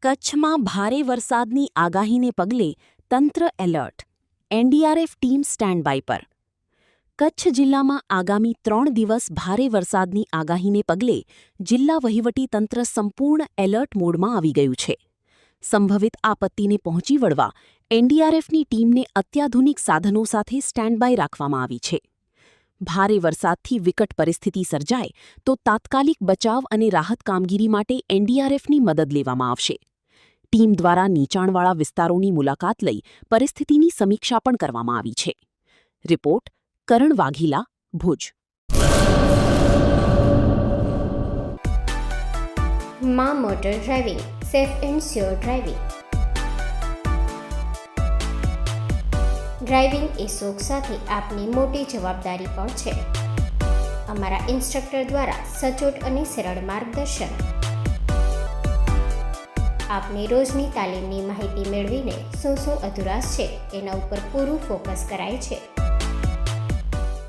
કચ્છમાં ભારે વરસાદની આગાહીને પગલે તંત્ર એલર્ટ. એનડીઆરએફ ટીમ સ્ટેન્ડ બાય પર. કચ્છ જિલ્લામાં આગામી 3 દિવસ ભારે વરસાદની આગાહીને પગલે જિલ્લા વહીવટીતંત્ર સંપૂર્ણ એલર્ટ મોડમાં આવી ગયું છે. સંભવિત આપત્તિને પહોંચી વળવા એનડીઆરએફની ટીમને અત્યાધુનિક સાધનો સાથે સ્ટેન્ડ બાય રાખવામાં આવી છે. ભારે વરસાદથી વિકટ પરિસ્થિતિ સર્જાય તો તાત્કાલિક બચાવ અને રાહત કામગીરી માટે એનડીઆરએફની મદદ લેવામાં આવશે. ટીમ દ્વારા નીચાણવાળા વિસ્તારોની મુલાકાત લઈ પરિસ્થિતિની સમીક્ષા પણ કરવામાં આવી છે. રિપોર્ટ કરણ વાઘીલા, ભુજ. માં motor driving, safe and sure driving. Driving એ શોખ સાથે આપની મોટી જવાબદારી પણ છે. અમારા ઇન્સ્ટ્રક્ટર દ્વારા સચોટ અને સરળ માર્ગદર્શન. આપની રોજની તાલીમની માહિતી મેળવીને શું અધુરાશ છે એના ઉપર પૂરું ફોકસ કરાય છે.